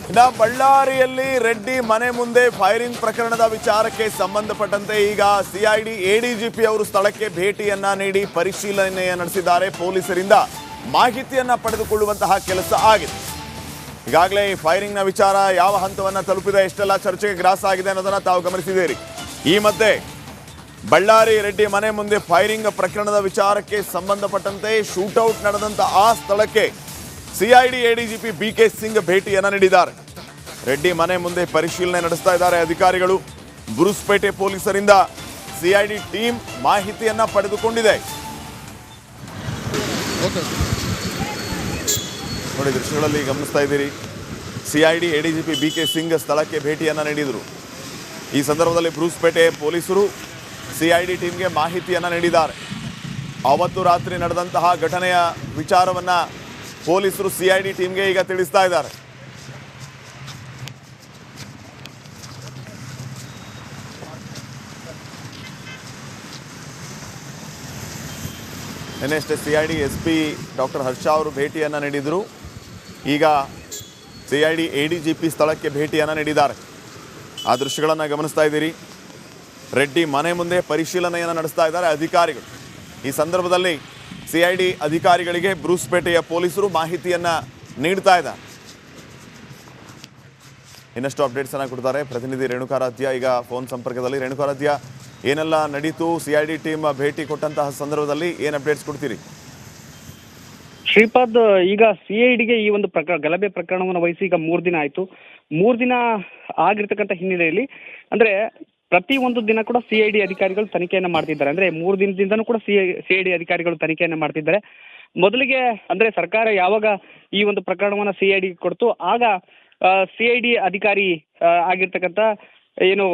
ಇನ್ನು ಬಳ್ಳಾರಿಯಲ್ಲಿ ರೆಡ್ಡಿ ಮನೆ ಮುಂದೆ ಫೈರಿಂಗ್ ಪ್ರಕರಣದ ವಿಚಾರಕ್ಕೆ ಸಂಬಂಧಪಟ್ಟಂತೆ ಈಗ ಸಿಐಡಿ ಎಡಿಜಿಪಿ ಅವರು ಸ್ಥಳಕ್ಕೆ ಭೇಟಿಯನ್ನ ನೀಡಿ ಪರಿಶೀಲನೆ ನಡೆಸಿದ್ದಾರೆ. ಪೊಲೀಸರಿಂದ ಮಾಹಿತಿಯನ್ನ ಪಡೆದುಕೊಳ್ಳುವಂತಹ ಕೆಲಸ ಆಗಿದೆ. ಈಗಾಗಲೇ ಈ ಫೈರಿಂಗ್ನ ವಿಚಾರ ಯಾವ ಹಂತವನ್ನ ತಲುಪಿದೆ, ಎಷ್ಟೆಲ್ಲ ಚರ್ಚೆಗೆ ಗ್ರಾಸ ಆಗಿದೆ ಅನ್ನೋದನ್ನ ತಾವು ಗಮನಿಸಿದ್ದೀರಿ. ಈ ಮಧ್ಯೆ ಬಳ್ಳಾರಿ ರೆಡ್ಡಿ ಮನೆ ಮುಂದೆ ಫೈರಿಂಗ್ ಪ್ರಕರಣದ ವಿಚಾರಕ್ಕೆ ಸಂಬಂಧಪಟ್ಟಂತೆ ಶೂಟೌಟ್ ನಡೆದಂತ ಆ ಸ್ಥಳಕ್ಕೆ ಸಿಐಡಿ ಎಡಿಜಿಪಿ ಬಿಕೆ ಸಿಂಗ್ ಭೇಟಿಯನ್ನ ನೀಡಿದ್ದಾರೆ. ರೆಡ್ಡಿ ಮನೆ ಮುಂದೆ ಪರಿಶೀಲನೆ ನಡೆಸ್ತಾ ಇದ್ದಾರೆ ಅಧಿಕಾರಿಗಳು. ಬುರುಸ್ಪೇಟೆ ಪೊಲೀಸರಿಂದ ಸಿಐಡಿ ಟೀಮ್ ಮಾಹಿತಿಯನ್ನ ಪಡೆದುಕೊಂಡಿದೆ. ನೋಡಿ, ದೃಶ್ಯಗಳಲ್ಲಿ ಗಮನಿಸ್ತಾ ಇದ್ದೀರಿ. ಸಿಐಡಿ ಎಡಿಜಿಪಿ ಬಿಕೆ ಸಿಂಗ್ ಸ್ಥಳಕ್ಕೆ ಭೇಟಿಯನ್ನ ನೀಡಿದರು. ಈ ಸಂದರ್ಭದಲ್ಲಿ ಬುರುಸ್ಪೇಟೆ ಪೊಲೀಸರು ಸಿಐಡಿ ಟೀಮ್ಗೆ ಮಾಹಿತಿಯನ್ನ ನೀಡಿದ್ದಾರೆ. ಅವತ್ತು ರಾತ್ರಿ ನಡೆದಂತಹ ಘಟನೆಯ ವಿಚಾರವನ್ನ ಪೊಲೀಸರು ಸಿಐಡಿ ಟೀಮ್ಗೆ ಈಗ ತಿಳಿಸ್ತಾ ಇದ್ದಾರೆ. ನಿನ್ನೆಷ್ಟೇ ಸಿಐಡಿ ಎಸ್ಪಿ ಡಾಕ್ಟರ್ ಹರ್ಷ ಅವರು ಭೇಟಿಯನ್ನು ನೀಡಿದರು. ಈಗ ಸಿಐಡಿ ಎಡಿಜಿಪಿ ಸ್ಥಳಕ್ಕೆ ಭೇಟಿಯನ್ನು ನೀಡಿದ್ದಾರೆ. ಆ ದೃಶ್ಯಗಳನ್ನು ಗಮನಿಸ್ತಾ ಇದ್ದೀರಿ. ರೆಡ್ಡಿ ಮನೆ ಮುಂದೆ ಪರಿಶೀಲನೆಯನ್ನು ನಡೆಸ್ತಾ ಇದ್ದಾರೆ ಅಧಿಕಾರಿಗಳು. ಈ ಸಂದರ್ಭದಲ್ಲಿ ಸಿಐಡಿ ಅಧಿಕಾರಿಗಳಿಗೆ ಬುರುಸ್ಪೇಟೆಯ ಪೊಲೀಸರು ಮಾಹಿತಿಯನ್ನ ನೀಡ್ತಾ ಇದ್ದಾರೆ. ಇನ್ನಷ್ಟು ಅಪ್ಡೇಟ್ಸ್ ಅನ್ನ ಕೊಡ್ತಾರೆ ಪ್ರತಿನಿಧಿ ರೇಣುಕಾರಾಧ್ಯ ಈಗ ಫೋನ್ ಸಂಪರ್ಕದಲ್ಲಿ. ರೇಣುಕಾರಾಧ್ಯ, ಏನೆಲ್ಲ ನಡೀತು? ಸಿಐಡಿ ಟೀಮ್ ಭೇಟಿ ಕೊಟ್ಟಂತಹ ಸಂದರ್ಭದಲ್ಲಿ ಏನು ಅಪ್ಡೇಟ್ಸ್ ಕೊಡ್ತೀರಿ? ಶ್ರೀಪಾದ್, ಈಗ ಸಿಐಡಿಗೆ ಈ ಒಂದು ಗಲಭೆ ಪ್ರಕರಣವನ್ನು ವಹಿಸಿ ಈಗ 3 ದಿನ ಆಯಿತು. 3 ದಿನ ಆಗಿರ್ತಕ್ಕಂಥ ಹಿನ್ನೆಲೆಯಲ್ಲಿ ಅಂದ್ರೆ ಪ್ರತಿ ಒಂದು ದಿನ ಕೂಡ ಸಿಐಡಿ ಅಧಿಕಾರಿಗಳು ತನಿಖೆಯನ್ನು ಮಾಡ್ತಿದ್ದಾರೆ. ಅಂದ್ರೆ 3 ದಿನದಿಂದನೂ ಕೂಡ ಸಿಐಡಿ ಅಧಿಕಾರಿಗಳು ತನಿಖೆಯನ್ನು ಮಾಡ್ತಿದ್ದಾರೆ. ಮೊದಲಿಗೆ ಅಂದ್ರೆ ಸರ್ಕಾರ ಯಾವಾಗ ಈ ಒಂದು ಪ್ರಕರಣವನ್ನು ಸಿಐಡಿ ಕೊಡ್ತು, ಆಗ ಸಿಐಡಿ ಅಧಿಕಾರಿ ಆಗಿರ್ತಕ್ಕಂಥ ಏನು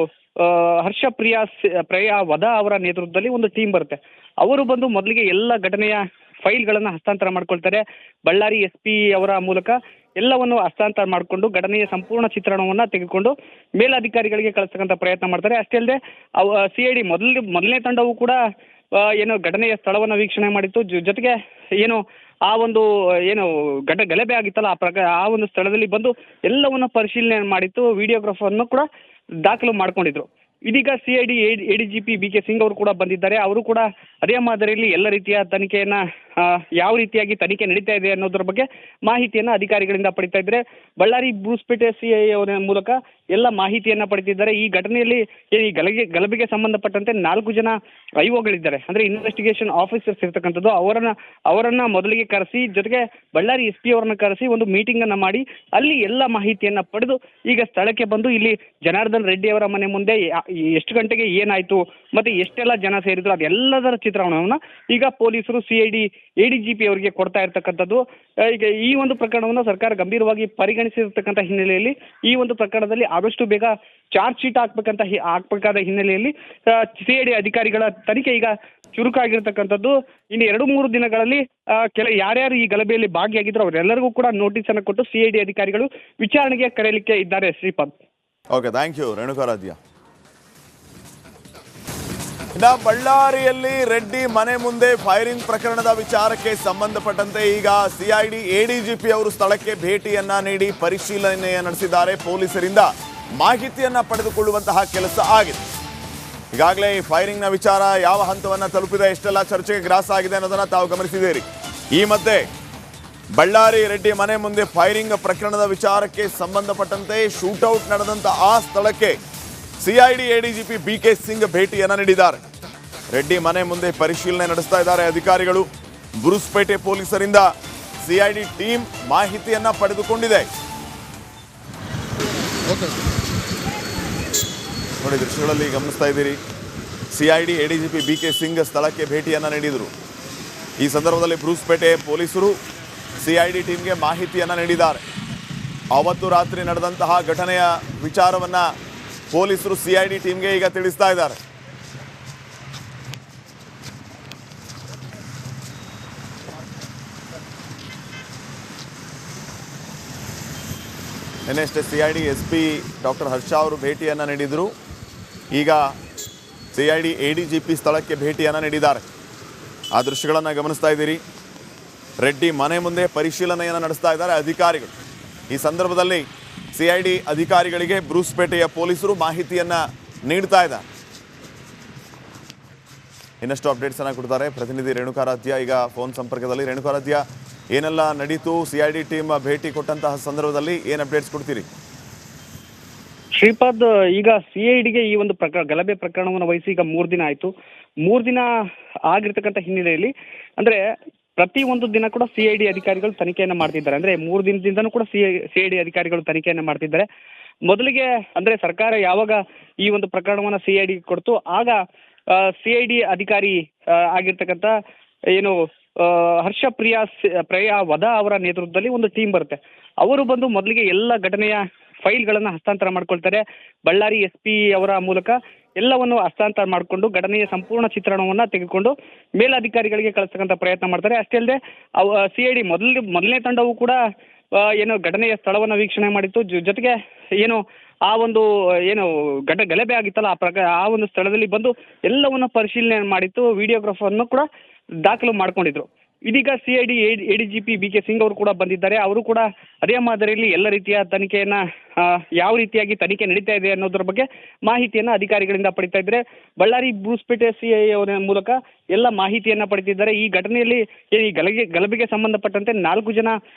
ಪ್ರಿಯಾ ವಧಾ ಅವರ ನೇತೃತ್ವದಲ್ಲಿ ಒಂದು ಟೀಮ್ ಬರುತ್ತೆ. ಅವರು ಬಂದು ಮೊದಲಿಗೆ ಎಲ್ಲ ಘಟನೆಯ ಫೈಲ್ಗಳನ್ನು ಹಸ್ತಾಂತರ ಮಾಡ್ಕೊಳ್ತಾರೆ. ಬಳ್ಳಾರಿ SP ಅವರ ಮೂಲಕ ಎಲ್ಲವನ್ನು ಹಸ್ತಾಂತರ ಮಾಡಿಕೊಂಡು ಘಟನೆಯ ಸಂಪೂರ್ಣ ಚಿತ್ರಣವನ್ನು ತೆಗೆದುಕೊಂಡು ಮೇಲಧಿಕಾರಿಗಳಿಗೆ ಕಳಿಸ್ತಕ್ಕಂಥ ಪ್ರಯತ್ನ ಮಾಡ್ತಾರೆ. ಅಷ್ಟೇ ಅಲ್ಲದೆ ಸಿಐಡಿ ಮೊದಲನೇ ತಂಡವು ಕೂಡ ಏನು ಘಟನೆಯ ಸ್ಥಳವನ್ನು ವೀಕ್ಷಣೆ ಮಾಡಿತ್ತು. ಜೊತೆಗೆ ಏನು ಆ ಒಂದು ಏನು ಗಲಭೆ ಆಗಿತ್ತಲ್ಲ ಆ ಒಂದು ಸ್ಥಳದಲ್ಲಿ ಬಂದು ಎಲ್ಲವನ್ನು ಪರಿಶೀಲನೆ ಮಾಡಿತ್ತು. ವಿಡಿಯೋಗ್ರಾಫರ್ನ್ನು ಕೂಡ ದಾಖಲು ಮಾಡ್ಕೊಂಡಿದ್ರು. ಇದೀಗ ಸಿಐಡಿ ಎಡಿಜಿಪಿ ಬಿಕೆ ಸಿಂಗ್ ಅವರು ಕೂಡ ಬಂದಿದ್ದಾರೆ. ಅವರು ಕೂಡ ಅದೇ ಮಾದರಿಯಲ್ಲಿ ಎಲ್ಲ ರೀತಿಯ ತನಿಖೆಯನ್ನ ಯಾವ ರೀತಿಯಾಗಿ ತನಿಖೆ ನಡೀತಾ ಇದೆ ಅನ್ನೋದ್ರ ಬಗ್ಗೆ ಮಾಹಿತಿಯನ್ನ ಅಧಿಕಾರಿಗಳಿಂದ ಪಡಿತಾ ಇದ್ದಾರೆ. ಬಳ್ಳಾರಿ ಬುರುಸ್ಪೇಟೆ ಸಿಐ ಅವರ ಮೂಲಕ ಎಲ್ಲ ಮಾಹಿತಿಯನ್ನ ಪಡೆದಿದ್ದಾರೆ. ಈ ಘಟನೆಯಲ್ಲಿ ಈ ಗಲಭೆಗೆ ಸಂಬಂಧಪಟ್ಟಂತೆ 4 ಜನ IOಗಳಿದ್ದಾರೆ, ಅಂದ್ರೆ ಇನ್ವೆಸ್ಟಿಗೇಷನ್ ಆಫೀಸರ್ಸ್ ಇರ್ತಕ್ಕಂಥದ್ದು. ಅವರನ್ನ ಮೊದಲಿಗೆ ಕರೆಸಿ, ಜೊತೆಗೆ ಬಳ್ಳಾರಿ SP ಅವರನ್ನ ಕರೆಸಿ ಒಂದು ಮೀಟಿಂಗ್ ಅನ್ನ ಮಾಡಿ ಅಲ್ಲಿ ಎಲ್ಲ ಮಾಹಿತಿಯನ್ನ ಪಡೆದು ಈಗ ಸ್ಥಳಕ್ಕೆ ಬಂದು ಇಲ್ಲಿ ಜನಾರ್ದನ್ ರೆಡ್ಡಿ ಅವರ ಮನೆ ಮುಂದೆ ಎಷ್ಟು ಗಂಟೆಗೆ ಏನಾಯ್ತು ಮತ್ತೆ ಎಷ್ಟೆಲ್ಲ ಜನ ಸೇರಿದ್ರು ಅದೆಲ್ಲದರ ಚಿತ್ರಣವನ್ನ ಈಗ ಪೊಲೀಸರು ಸಿಐಡಿ ಎಡಿಜಿಪಿ ಅವರಿಗೆ ಕೊಡ್ತಾ ಇರ್ತಕ್ಕಂಥದ್ದು. ಈಗ ಈ ಒಂದು ಪ್ರಕರಣವನ್ನು ಸರ್ಕಾರ ಗಂಭೀರವಾಗಿ ಪರಿಗಣಿಸಿರ್ತಕ್ಕಂಥ ಹಿನ್ನೆಲೆಯಲ್ಲಿ ಈ ಒಂದು ಪ್ರಕರಣದಲ್ಲಿ ಆದಷ್ಟು ಬೇಗ ಚಾರ್ಜ್ ಶೀಟ್ ಹಾಕ್ಬೇಕಾದ ಹಿನ್ನೆಲೆಯಲ್ಲಿ ಸಿಐಡಿ ಅಧಿಕಾರಿಗಳ ತನಿಖೆ ಈಗ ಚುರುಕಾಗಿರ್ತಕ್ಕಂಥದ್ದು. ಇನ್ನು 2-3 ದಿನಗಳಲ್ಲಿ ಯಾರ್ಯಾರು ಈ ಗಲಭೆಯಲ್ಲಿ ಭಾಗಿಯಾಗಿದ್ರು ಅವರೆಲ್ಲರಿಗೂ ಕೂಡ ನೋಟಿಸ್ ಅನ್ನು ಕೊಟ್ಟು ಸಿಐಡಿ ಅಧಿಕಾರಿಗಳು ವಿಚಾರಣೆಗೆ ಕರೆಯಲಿಕ್ಕೆ ಇದ್ದಾರೆ. Shripad. Okay, thank you Renukaradhya. ಇನ್ನು ಬಳ್ಳಾರಿಯಲ್ಲಿ ರೆಡ್ಡಿ ಮನೆ ಮುಂದೆ ಫೈರಿಂಗ್ ಪ್ರಕರಣದ ವಿಚಾರಕ್ಕೆ ಸಂಬಂಧಪಟ್ಟಂತೆ ಈಗ ಸಿಐಡಿ ಎಡಿಜಿಪಿ ಅವರು ಸ್ಥಳಕ್ಕೆ ಭೇಟಿಯನ್ನ ನೀಡಿ ಪರಿಶೀಲನೆ ನಡೆಸಿದ್ದಾರೆ. ಪೊಲೀಸರಿಂದ ಮಾಹಿತಿಯನ್ನ ಪಡೆದುಕೊಳ್ಳುವಂತಹ ಕೆಲಸ ಆಗಿದೆ. ಈಗಾಗಲೇ ಈ ಫೈರಿಂಗ್ನ ವಿಚಾರ ಯಾವ ಹಂತವನ್ನ ತಲುಪಿದೆ, ಎಷ್ಟೆಲ್ಲ ಚರ್ಚೆಗೆ ಗ್ರಾಸ ಆಗಿದೆ ಅನ್ನೋದನ್ನ ತಾವು ಗಮನಿಸಿದ್ದೀರಿ. ಈ ಮಧ್ಯೆ ಬಳ್ಳಾರಿ ರೆಡ್ಡಿ ಮನೆ ಮುಂದೆ ಫೈರಿಂಗ್ ಪ್ರಕರಣದ ವಿಚಾರಕ್ಕೆ ಸಂಬಂಧಪಟ್ಟಂತೆ ಶೂಟೌಟ್ ನಡೆದಂತ ಆ ಸ್ಥಳಕ್ಕೆ ಸಿಐಡಿ ಎಡಿಜಿಪಿ ಬಿಕೆ ಸಿಂಗ್ ಭೇಟಿಯನ್ನ ನೀಡಿದ್ದಾರೆ. ರೆಡ್ಡಿ ಮನೆ ಮುಂದೆ ಪರಿಶೀಲನೆ ನಡೆಸ್ತಾ ಇದ್ದಾರೆ ಅಧಿಕಾರಿಗಳು. ಬುರುಸ್ಪೇಟೆ ಪೊಲೀಸರಿಂದ ಸಿಐಡಿ ಟೀಮ್ ಮಾಹಿತಿಯನ್ನ ಪಡೆದುಕೊಂಡಿದೆ. ನೋಡಿ, ದೃಶ್ಯಗಳಲ್ಲಿ ಗಮನಿಸ್ತಾ ಇದ್ದೀರಿ. ಸಿಐಡಿ ಎಡಿಜಿಪಿ ಬಿಕೆ ಸಿಂಗ್ ಸ್ಥಳಕ್ಕೆ ಭೇಟಿಯನ್ನ ನೀಡಿದರು. ಈ ಸಂದರ್ಭದಲ್ಲಿ ಬುರುಸ್ಪೇಟೆ ಪೊಲೀಸರು ಸಿಐಡಿ ಟೀಮ್ಗೆ ಮಾಹಿತಿಯನ್ನ ನೀಡಿದ್ದಾರೆ. ಅವತ್ತು ರಾತ್ರಿ ನಡೆದಂತಹ ಘಟನೆಯ ವಿಚಾರವನ್ನ ಪೊಲೀಸರು ಸಿಐಡಿ ಟೀಮ್ಗೆ ಈಗ ತಿಳಿಸ್ತಾ ಇದ್ದಾರೆ. ನಿನ್ನೆಷ್ಟೇ ಸಿಐಡಿ SP ಡಾಕ್ಟರ್ ಹರ್ಷ ಅವರು ಭೇಟಿಯನ್ನು ನೀಡಿದರು. ಈಗ ಸಿಐಡಿ ಎಡಿಜಿಪಿ ಸ್ಥಳಕ್ಕೆ ಭೇಟಿಯನ್ನು ನೀಡಿದ್ದಾರೆ. ಆ ದೃಶ್ಯಗಳನ್ನು ಗಮನಿಸ್ತಾ ಇದ್ದೀರಿ. ರೆಡ್ಡಿ ಮನೆ ಮುಂದೆ ಪರಿಶೀಲನೆಯನ್ನು ನಡೆಸ್ತಾ ಇದ್ದಾರೆ ಅಧಿಕಾರಿಗಳು. ಈ ಸಂದರ್ಭದಲ್ಲಿ ಸಿಐಡಿ ಅಧಿಕಾರಿಗಳಿಗೆ ಬ್ರೂಸ್ಪೇಟೆಯ ಪೊಲೀಸರು ಮಾಹಿತಿಯನ್ನ ನೀಡ್ತಾ ಇದ್ದಾರೆ. ಇನ್ನಷ್ಟು ಅಪ್ಡೇಟ್ಸ್ ಅನ್ನ ಕೊಡ್ತಾರೆ ಪ್ರತಿನಿಧಿ ರೇಣುಕಾರಾಧ್ಯ ಈಗ ಫೋನ್ ಸಂಪರ್ಕದಲ್ಲಿ. ರೇಣುಕಾರಾಧ್ಯ, ಏನೆಲ್ಲ ನಡೀತು? ಸಿಐಡಿ ಟೀಮ್ ಭೇಟಿ ಕೊಟ್ಟಂತಹ ಸಂದರ್ಭದಲ್ಲಿ ಏನು ಅಪ್ಡೇಟ್ಸ್ ಕೊಡ್ತೀರಿ? ಶ್ರೀಪಾದ್, ಈಗ ಸಿಐಡಿಗೆ ಈ ಒಂದು ಗಲಭೆ ಪ್ರಕರಣವನ್ನು ವಹಿಸಿ ಈಗ 3 ದಿನ ಆಯಿತು. 3 ದಿನ ಆಗಿರ್ತಕ್ಕಂಥ ಹಿನ್ನೆಲೆಯಲ್ಲಿ ಅಂದ್ರೆ ಪ್ರತಿ ಒಂದು ದಿನ ಕೂಡ ಸಿಐಡಿ ಅಧಿಕಾರಿಗಳು ತನಿಖೆಯನ್ನು ಮಾಡ್ತಿದ್ದಾರೆ. ಅಂದ್ರೆ 3 ದಿನದಿಂದನೂ ಕೂಡ ಸಿಐಡಿ ಅಧಿಕಾರಿಗಳು ತನಿಖೆಯನ್ನು ಮಾಡ್ತಿದ್ದಾರೆ. ಮೊದಲಿಗೆ ಅಂದ್ರೆ ಸರ್ಕಾರ ಯಾವಾಗ ಈ ಒಂದು ಪ್ರಕರಣವನ್ನು ಸಿಐಡಿ ಕೊಡ್ತು, ಆಗ ಸಿಐಡಿ ಅಧಿಕಾರಿ ಆಗಿರ್ತಕ್ಕಂಥ ಏನು ಪ್ರಿಯಾ ವಧಾ ಅವರ ನೇತೃತ್ವದಲ್ಲಿ ಒಂದು ಟೀಮ್ ಬರುತ್ತೆ. ಅವರು ಬಂದು ಮೊದಲಿಗೆ ಎಲ್ಲ ಘಟನೆಯ ಫೈಲ್ಗಳನ್ನು ಹಸ್ತಾಂತರ ಮಾಡ್ಕೊಳ್ತಾರೆ. ಬಳ್ಳಾರಿ SP ಅವರ ಮೂಲಕ ಎಲ್ಲವನ್ನು ಹಸ್ತಾಂತರ ಮಾಡಿಕೊಂಡು ಘಟನೆಯ ಸಂಪೂರ್ಣ ಚಿತ್ರಣವನ್ನು ತೆಗೆದುಕೊಂಡು ಮೇಲಧಿಕಾರಿಗಳಿಗೆ ಕಳಿಸ್ತಕ್ಕಂಥ ಪ್ರಯತ್ನ ಮಾಡ್ತಾರೆ. ಅಷ್ಟೇ ಅಲ್ಲದೆ ಸಿಐಡಿ ಮೊದಲನೇ ತಂಡವು ಕೂಡ ಏನು ಘಟನೆಯ ಸ್ಥಳವನ್ನು ವೀಕ್ಷಣೆ ಮಾಡಿತ್ತು. ಜೊತೆಗೆ ಏನು ಆ ಒಂದು ಏನು ಗಲಭೆ ಆಗಿತ್ತಲ್ಲ ಆ ಒಂದು ಸ್ಥಳದಲ್ಲಿ ಬಂದು ಎಲ್ಲವನ್ನು ಪರಿಶೀಲನೆ ಮಾಡಿತ್ತು. ವಿಡಿಯೋಗ್ರಾಫರ್ನ್ನು ಕೂಡ ದಾಖಲು ಮಾಡ್ಕೊಂಡಿದ್ರು. ಇದೀಗ ಸಿಐಡಿ ADGP BK ಸಿಂಗ್ ಅವರು ಕೂಡ ಬಂದಿದ್ದಾರೆ. ಅವರು ಕೂಡ ಅದೇ ಮಾದರಿಯಲ್ಲಿ ಎಲ್ಲ ರೀತಿಯ ತನಿಖೆಯನ್ನ ಯಾವ ರೀತಿಯಾಗಿ ತನಿಖೆ ನಡೀತಾ ಇದೆ ಅನ್ನೋದ್ರ ಬಗ್ಗೆ ಮಾಹಿತಿಯನ್ನ ಅಧಿಕಾರಿಗಳಿಂದ ಪಡಿತಾ ಇದ್ದಾರೆ. ಬಳ್ಳಾರಿ ಬ್ರೂಸ್ಪೇಟೆ CI ಅವರ ಮೂಲಕ ಎಲ್ಲ ಮಾಹಿತಿಯನ್ನ ಪಡೆದಿದ್ದಾರೆ. ಈ ಘಟನೆಯಲ್ಲಿ ಈ ಗಲಭೆಗೆ ಸಂಬಂಧಪಟ್ಟಂತೆ 4 ಜನ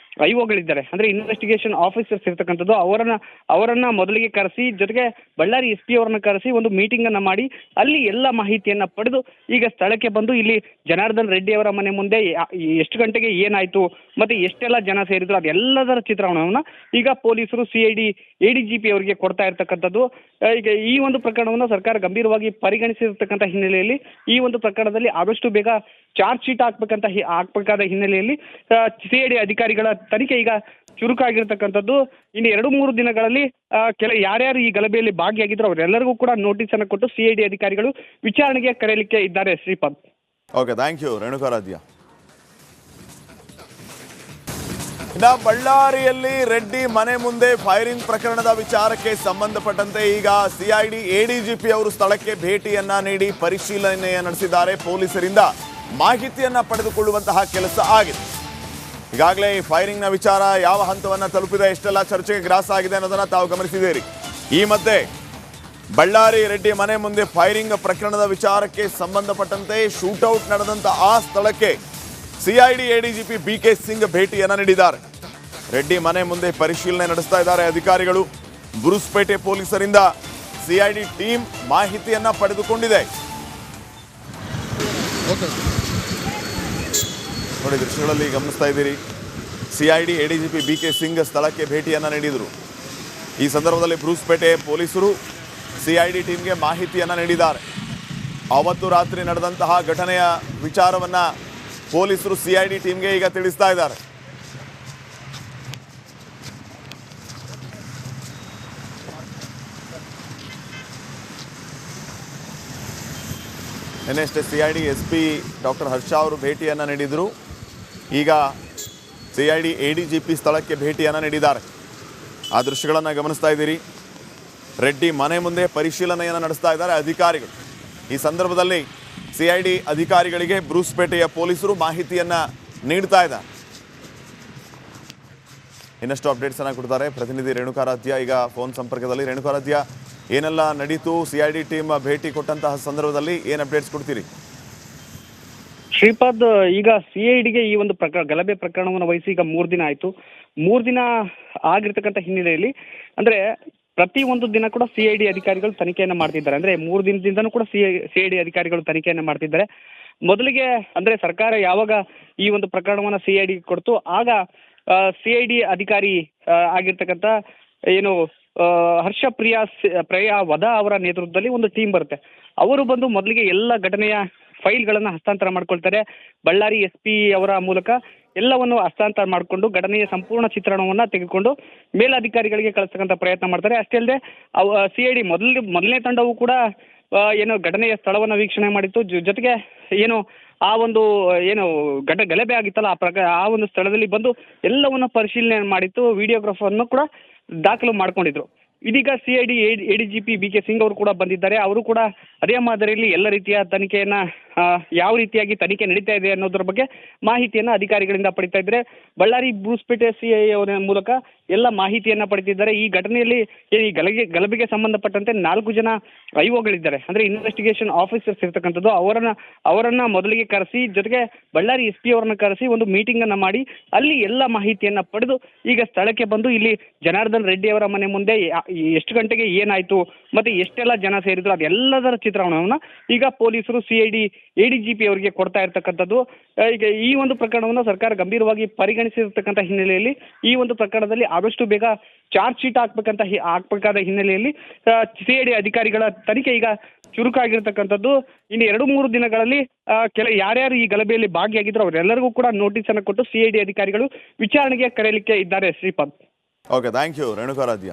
IOಗಳಿದ್ದಾರೆ, ಅಂದ್ರೆ ಇನ್ವೆಸ್ಟಿಗೇಷನ್ ಆಫೀಸರ್ಸ್ ಇರ್ತಕ್ಕಂಥದ್ದು. ಅವರನ್ನ ಮೊದಲಿಗೆ ಕರೆಸಿ, ಜೊತೆಗೆ ಬಳ್ಳಾರಿ SP ಅವರನ್ನ ಕರೆಸಿ ಒಂದು ಮೀಟಿಂಗ್ ಅನ್ನ ಮಾಡಿ ಅಲ್ಲಿ ಎಲ್ಲ ಮಾಹಿತಿಯನ್ನ ಪಡೆದು ಈಗ ಸ್ಥಳಕ್ಕೆ ಬಂದು ಇಲ್ಲಿ ಜನಾರ್ದನ್ ರೆಡ್ಡಿ ಅವರ ಮನೆ ಮುಂದೆ ಎಷ್ಟು ಗಂಟೆಗೆ ಏನಾಯ್ತು ಮತ್ತೆ ಎಷ್ಟೆಲ್ಲ ಜನ ಸೇರಿದ್ರು ಅದೆಲ್ಲದರ ಚಿತ್ರಣವನ್ನ ಈಗ ಪೊಲೀಸರು ಸಿಐಡಿ ADGP ಅವರಿಗೆ ಕೊಡ್ತಾ ಇರ್ತಕ್ಕಂಥದ್ದು. ಈಗ ಈ ಒಂದು ಪ್ರಕರಣವನ್ನು ಸರ್ಕಾರ ಗಂಭೀರವಾಗಿ ಪರಿಗಣಿಸಿರ್ತಕ್ಕಂಥ ಹಿನ್ನೆಲೆಯಲ್ಲಿ ಈ ಒಂದು ಪ್ರಕರಣದಲ್ಲಿ ಆದಷ್ಟು ಬೇಗ ಚಾರ್ಜ್ ಶೀಟ್ ಹಾಕ್ಬೇಕಾದ ಹಿನ್ನೆಲೆಯಲ್ಲಿ ಸಿಐಡಿ ಅಧಿಕಾರಿಗಳ ತನಿಖೆ ಈಗ ಚುರುಕಾಗಿರ್ತಕ್ಕಂಥದ್ದು. ಇನ್ನು 2-3 ದಿನಗಳಲ್ಲಿ ಯಾರ್ಯಾರು ಈ ಗಲಭೆಯಲ್ಲಿ ಭಾಗಿಯಾಗಿದ್ರು ಅವರೆಲ್ಲರಿಗೂ ಕೂಡ ನೋಟಿಸ್ ಅನ್ನು ಕೊಟ್ಟು ಸಿಐಡಿ ಅಧಿಕಾರಿಗಳು ವಿಚಾರಣೆಗೆ ಕರೆಯಲಿಕ್ಕೆ ಇದ್ದಾರೆ. Shripad. Okay, thank you Renukaradhya. ಇನ್ನು ಬಳ್ಳಾರಿಯಲ್ಲಿ ರೆಡ್ಡಿ ಮನೆ ಮುಂದೆ ಫೈರಿಂಗ್ ಪ್ರಕರಣದ ವಿಚಾರಕ್ಕೆ ಸಂಬಂಧಪಟ್ಟಂತೆ ಈಗ ಸಿಐಡಿ ADGP ಅವರು ಸ್ಥಳಕ್ಕೆ ಭೇಟಿಯನ್ನ ನೀಡಿ ಪರಿಶೀಲನೆ ನಡೆಸಿದ್ದಾರೆ. ಪೊಲೀಸರಿಂದ ಮಾಹಿತಿಯನ್ನ ಪಡೆದುಕೊಳ್ಳುವಂತಹ ಕೆಲಸ ಆಗಿದೆ. ಈಗಾಗಲೇ ಈ ಫೈರಿಂಗ್ನ ವಿಚಾರ ಯಾವ ಹಂತವನ್ನ ತಲುಪಿದೆ, ಎಷ್ಟೆಲ್ಲ ಚರ್ಚೆಗೆ ಗ್ರಾಸ ಆಗಿದೆ ಅನ್ನೋದನ್ನ ತಾವು ಗಮನಿಸಿದ್ದೀರಿ. ಈ ಮಧ್ಯೆ ಬಳ್ಳಾರಿ ರೆಡ್ಡಿ ಮನೆ ಮುಂದೆ ಫೈರಿಂಗ್ ಪ್ರಕರಣದ ವಿಚಾರಕ್ಕೆ ಸಂಬಂಧಪಟ್ಟಂತೆ ಶೂಟೌಟ್ ನಡೆದಂತ ಆ ಸ್ಥಳಕ್ಕೆ ಸಿಐಡಿ ADGP BK ಸಿಂಗ್ ಭೇಟಿಯನ್ನ ನೀಡಿದ್ದಾರೆ. ರೆಡ್ಡಿ ಮನೆ ಮುಂದೆ ಪರಿಶೀಲನೆ ನಡೆಸ್ತಾ ಇದ್ದಾರೆ ಅಧಿಕಾರಿಗಳು. ಬ್ರೂಸ್ಪೇಟೆ ಪೊಲೀಸರಿಂದ ಸಿಐಡಿ ಟೀಮ್ ಮಾಹಿತಿಯನ್ನ ಪಡೆದುಕೊಂಡಿದೆ. ನೋಡಿ, ದೃಶ್ಯಗಳಲ್ಲಿ ಗಮನಿಸ್ತಾ ಇದ್ದೀರಿ, ಸಿಐಡಿ ADGP BK ಸಿಂಗ್ ಸ್ಥಳಕ್ಕೆ ಭೇಟಿಯನ್ನ ನೀಡಿದರು. ಈ ಸಂದರ್ಭದಲ್ಲಿ ಬ್ರೂಸ್ಪೇಟೆ ಪೊಲೀಸರು ಸಿಐಡಿ ಟೀಮ್ಗೆ ಮಾಹಿತಿಯನ್ನ ನೀಡಿದ್ದಾರೆ. ಅವತ್ತು ರಾತ್ರಿ ನಡೆದಂತಹ ಘಟನೆಯ ವಿಚಾರವನ್ನ ಪೊಲೀಸರು ಸಿಐಡಿ ಟೀಮ್ಗೆ ಈಗ ತಿಳಿಸ್ತಾ ಇದ್ದಾರೆ. ನಿನ್ನೆಷ್ಟೇ ಸಿಐಡಿ SP ಡಾಕ್ಟರ್ ಹರ್ಷ ಅವರು ಭೇಟಿಯನ್ನು ನೀಡಿದರು. ಈಗ ಸಿಐಡಿ ADGP ಸ್ಥಳಕ್ಕೆ ಭೇಟಿಯನ್ನು ನೀಡಿದ್ದಾರೆ. ಆ ದೃಶ್ಯಗಳನ್ನು ಗಮನಿಸ್ತಾ ಇದ್ದೀರಿ. ರೆಡ್ಡಿ ಮನೆ ಮುಂದೆ ಪರಿಶೀಲನೆಯನ್ನು ನಡೆಸ್ತಾ ಇದ್ದಾರೆ ಅಧಿಕಾರಿಗಳು. ಈ ಸಂದರ್ಭದಲ್ಲಿ ಸಿಐಡಿ ಅಧಿಕಾರಿಗಳಿಗೆ ಬ್ರೂಸ್ಪೇಟೆಯ ಪೊಲೀಸರು ಮಾಹಿತಿಯನ್ನು ನೀಡ್ತಾ ಇದ್ದಾರೆ. ಇನ್ನಷ್ಟು ಅಪ್ಡೇಟ್ಸ್ ಅನ್ನ ಕೊಡ್ತಾರೆ ಪ್ರತಿನಿಧಿ ರೇಣುಕಾರಾಧ್ಯ ಈಗ ಫೋನ್ ಸಂಪರ್ಕದಲ್ಲಿ. ರೇಣುಕಾರಾಧ್ಯ, ಏನೆಲ್ಲ ನಡೀತು? ಸಿಐಡಿ ಟೀಮ್ ಭೇಟಿ ಕೊಟ್ಟಂತಹ ಸಂದರ್ಭದಲ್ಲಿ ಏನು ಅಪ್ಡೇಟ್ಸ್ ಕೊಡ್ತೀರಿ? ಶ್ರೀಪಾದ್, ಈಗ ಸಿಐಡಿಗೆ ಈ ಒಂದು ಗಲಭೆ ಪ್ರಕರಣವನ್ನು ವಹಿಸಿ ಈಗ 3 ದಿನ ಆಯಿತು. 3 ದಿನ ಆಗಿರ್ತಕ್ಕಂಥ ಹಿನ್ನೆಲೆಯಲ್ಲಿ ಅಂದ್ರೆ ಪ್ರತಿ ಒಂದು ದಿನ ಕೂಡ ಸಿಐಡಿ ಅಧಿಕಾರಿಗಳು ತನಿಖೆಯನ್ನು ಮಾಡ್ತಿದ್ದಾರೆ. ಅಂದ್ರೆ 3 ದಿನದಿಂದನೂ ಕೂಡ ಸಿಐಡಿ ಅಧಿಕಾರಿಗಳು ತನಿಖೆಯನ್ನು ಮಾಡ್ತಿದ್ದಾರೆ. ಮೊದಲಿಗೆ ಅಂದ್ರೆ ಸರ್ಕಾರ ಯಾವಾಗ ಈ ಒಂದು ಪ್ರಕರಣವನ್ನು ಸಿಐಡಿ ಕೊಡ್ತು, ಆಗ ಸಿಐಡಿ ಅಧಿಕಾರಿ ಆಗಿರ್ತಕ್ಕಂಥ ಏನು ಪ್ರಿಯಾ ವಧಾ ಅವರ ನೇತೃತ್ವದಲ್ಲಿ ಒಂದು ಟೀಮ್ ಬರುತ್ತೆ. ಅವರು ಬಂದು ಮೊದಲಿಗೆ ಎಲ್ಲ ಘಟನೆಯ ಫೈಲ್ಗಳನ್ನು ಹಸ್ತಾಂತರ ಮಾಡ್ಕೊಳ್ತಾರೆ. ಬಳ್ಳಾರಿ SP ಅವರ ಮೂಲಕ ಎಲ್ಲವನ್ನು ಹಸ್ತಾಂತರ ಮಾಡಿಕೊಂಡು ಘಟನೆಯ ಸಂಪೂರ್ಣ ಚಿತ್ರಣವನ್ನು ತೆಗೆದುಕೊಂಡು ಮೇಲಧಿಕಾರಿಗಳಿಗೆ ಕಳಿಸ್ತಕ್ಕಂಥ ಪ್ರಯತ್ನ ಮಾಡ್ತಾರೆ. ಅಷ್ಟೇ ಅಲ್ಲದೆ ಸಿಐಡಿ ಮೊದಲನೇ ತಂಡವು ಕೂಡ ಏನು ಘಟನೆಯ ಸ್ಥಳವನ್ನು ವೀಕ್ಷಣೆ ಮಾಡಿತ್ತು. ಜೊತೆಗೆ ಏನು ಆ ಒಂದು ಏನು ಗಲಭೆ ಆಗಿತ್ತಲ್ಲ ಆ ಒಂದು ಸ್ಥಳದಲ್ಲಿ ಬಂದು ಎಲ್ಲವನ್ನು ಪರಿಶೀಲನೆ ಮಾಡಿತ್ತು. ವಿಡಿಯೋಗ್ರಾಫರ್ನ್ನು ಕೂಡ ದಾಖಲು ಮಾಡ್ಕೊಂಡಿದ್ರು. ಇದೀಗ ಸಿಐಡಿ ADGP BK ಸಿಂಗ್ ಅವರು ಕೂಡ ಬಂದಿದ್ದಾರೆ. ಅವರು ಕೂಡ ಅದೇ ಮಾದರಿಯಲ್ಲಿ ಎಲ್ಲ ರೀತಿಯ ತನಿಖೆಯನ್ನ ಯಾವ ರೀತಿಯಾಗಿ ತನಿಖೆ ನಡೀತಾ ಇದೆ ಅನ್ನೋದ್ರ ಬಗ್ಗೆ ಮಾಹಿತಿಯನ್ನ ಅಧಿಕಾರಿಗಳಿಂದ ಪಡಿತಾ ಇದ್ದಾರೆ. ಬಳ್ಳಾರಿ ಬ್ರೂಸ್ಪೇಟೆ CI ಅವರ ಮೂಲಕ ಎಲ್ಲ ಮಾಹಿತಿಯನ್ನ ಪಡೆದಿದ್ದಾರೆ. ಈ ಘಟನೆಯಲ್ಲಿ ಈ ಗಲಭೆಗೆ ಸಂಬಂಧಪಟ್ಟಂತೆ 4 ಜನ ಐಒಗಳಿದ್ದಾರೆ, ಅಂದ್ರೆ ಇನ್ವೆಸ್ಟಿಗೇಷನ್ ಆಫೀಸರ್ಸ್ ಇರ್ತಕ್ಕಂಥದ್ದು. ಅವರನ್ನ ಮೊದಲಿಗೆ ಕರೆಸಿ, ಜೊತೆಗೆ ಬಳ್ಳಾರಿ SP ಅವರನ್ನ ಕರೆಸಿ ಒಂದು ಮೀಟಿಂಗ್ ಅನ್ನ ಮಾಡಿ ಅಲ್ಲಿ ಎಲ್ಲ ಮಾಹಿತಿಯನ್ನ ಪಡೆದು ಈಗ ಸ್ಥಳಕ್ಕೆ ಬಂದು ಇಲ್ಲಿ ಜನಾರ್ದನ್ ರೆಡ್ಡಿ ಅವರ ಮನೆ ಮುಂದೆ ಎಷ್ಟು ಗಂಟೆಗೆ ಏನಾಯ್ತು ಮತ್ತೆ ಎಷ್ಟೆಲ್ಲ ಜನ ಸೇರಿದ್ರು ಅದೆಲ್ಲದರ ಚಿತ್ರಣವನ್ನ ಈಗ ಪೊಲೀಸರು CID ADGP ಅವರಿಗೆ ಕೊಡ್ತಾ ಇರ್ತಕ್ಕಂಥದ್ದು. ಈಗ ಈ ಒಂದು ಪ್ರಕರಣವನ್ನು ಸರ್ಕಾರ ಗಂಭೀರವಾಗಿ ಪರಿಗಣಿಸಿರ್ತಕ್ಕಂಥ ಹಿನ್ನೆಲೆಯಲ್ಲಿ ಈ ಒಂದು ಪ್ರಕರಣದಲ್ಲಿ ಆದಷ್ಟು ಬೇಗ ಚಾರ್ಜ್ ಶೀಟ್ ಹಾಕ್ಬೇಕಾದ ಹಿನ್ನೆಲೆಯಲ್ಲಿ CID ಅಧಿಕಾರಿಗಳ ತನಿಖೆ ಈಗ ಚುರುಕಾಗಿರ್ತಕ್ಕಂಥದ್ದು. ಇನ್ನು 2-3 ದಿನಗಳಲ್ಲಿ ಯಾರ್ಯಾರು ಈ ಗಲಭೆಯಲ್ಲಿ ಭಾಗಿಯಾಗಿದ್ರು ಅವರೆಲ್ಲರಿಗೂ ಕೂಡ ನೋಟಿಸ್ ಅನ್ನು ಕೊಟ್ಟು CID ಅಧಿಕಾರಿಗಳು ವಿಚಾರಣೆಗೆ ಕರೆಯಲಿಕ್ಕೆ ಇದ್ದಾರೆ. Shripad. Okay, thank you Renukaradhya.